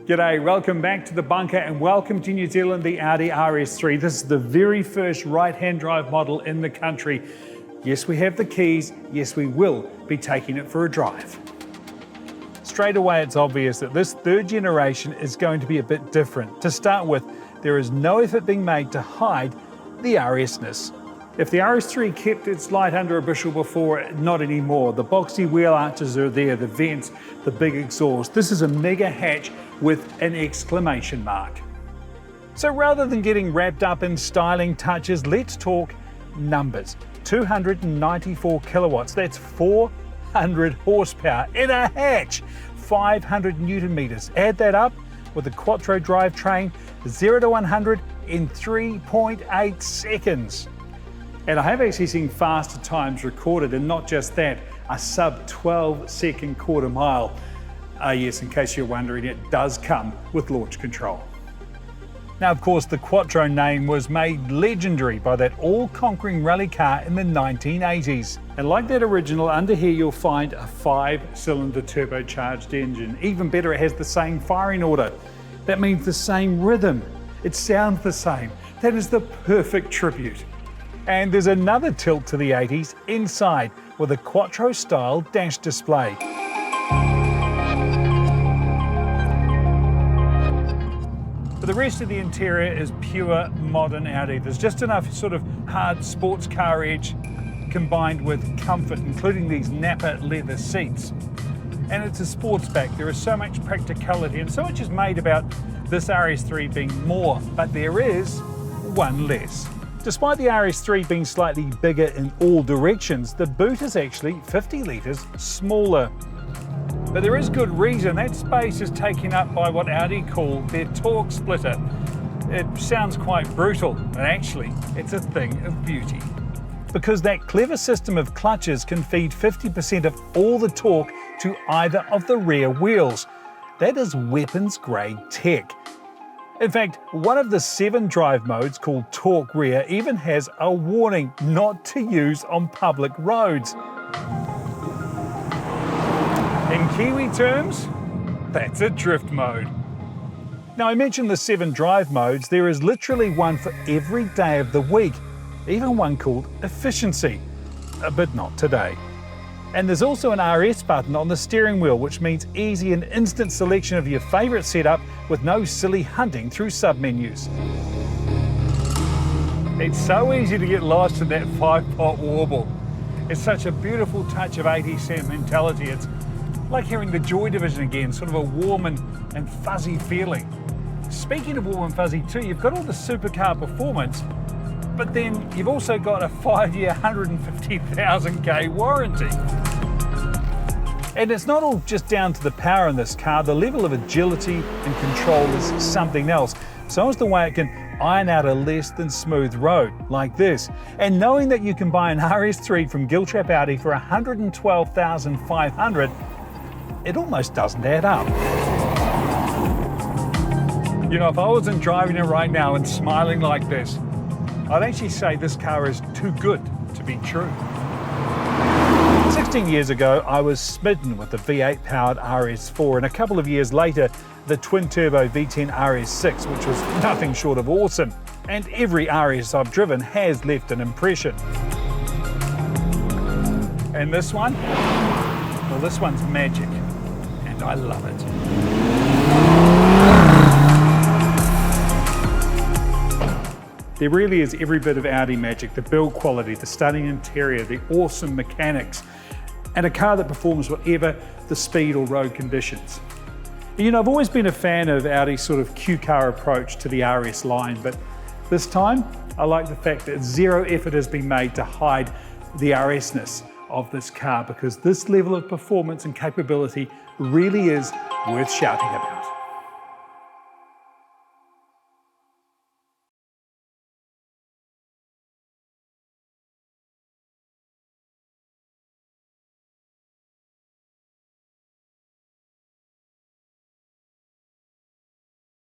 G'day, welcome back to the bunker and welcome to New Zealand, the Audi RS3. This is the very first right-hand drive model in the country. Yes, we have the keys. Yes, we will be taking it for a drive. Straight away, it's obvious that this third generation is going to be a bit different. To start with, there is no effort being made to hide the RS-ness. If the RS3 kept its light under a bushel before, not anymore. The boxy wheel arches are there, the vents, the big exhaust. This is a mega hatch with an exclamation mark. So rather than getting wrapped up in styling touches, let's talk numbers. 294 kilowatts, that's 400 horsepower in a hatch, 500 Newton meters. Add that up with the Quattro drivetrain, 0 to 100 in 3.8 seconds. And I have actually seen faster times recorded, and not just that, a sub 12-second quarter mile. Yes, in case you're wondering, it does come with launch control. Now, of course, the Quattro name was made legendary by that all-conquering rally car in the 1980s. And like that original, under here you'll find a 5-cylinder turbocharged engine. Even better, it has the same firing order. That means the same rhythm. It sounds the same. That is the perfect tribute. And there's another tilt to the 80s inside with a Quattro-style dash display. But the rest of the interior is pure modern Audi. There's just enough sort of hard sports car edge combined with comfort, including these Napa leather seats. And it's a Sportback. There is so much practicality and so much is made about this RS3 being more, but there is one less. Despite the RS3 being slightly bigger in all directions, the boot is actually 50 litres smaller. But there is good reason. That space is taken up by what Audi call their torque splitter. It sounds quite brutal, but actually it's a thing of beauty. Because that clever system of clutches can feed 50% of all the torque to either of the rear wheels. That is weapons-grade tech. In fact, one of the 7 drive modes, called Torque Rear, even has a warning not to use on public roads. In Kiwi terms, that's a drift mode. Now, I mentioned the 7 drive modes. There is literally one for every day of the week, even one called Efficiency, but not today. And there's also an RS button on the steering wheel, which means easy and instant selection of your favourite setup with no silly hunting through submenus. It's so easy to get lost in that 5-pot warble. It's such a beautiful touch of 80s sentimentality. It's like hearing the Joy Division again, sort of a warm and fuzzy feeling. Speaking of warm and fuzzy too, you've got all the supercar performance, but then you've also got a 5-year, 150,000k warranty. And it's not all just down to the power in this car. The level of agility and control is something else. So is the way it can iron out a less than smooth road, like this. And knowing that you can buy an RS3 from Giltrap Audi for $112,500, it almost doesn't add up. You know, if I wasn't driving it right now and smiling like this, I'd actually say this car is too good to be true. 16 years ago, I was smitten with the V8 powered RS4, and a couple of years later, the twin-turbo V10 RS6, which was nothing short of awesome. And every RS I've driven has left an impression. And this one? Well, this one's magic, and I love it. There really is every bit of Audi magic: the build quality, the stunning interior, the awesome mechanics, and a car that performs whatever the speed or road conditions. You know, I've always been a fan of Audi's sort of Q-car approach to the RS line, but this time I like the fact that zero effort has been made to hide the RS-ness of this car, because this level of performance and capability really is worth shouting about.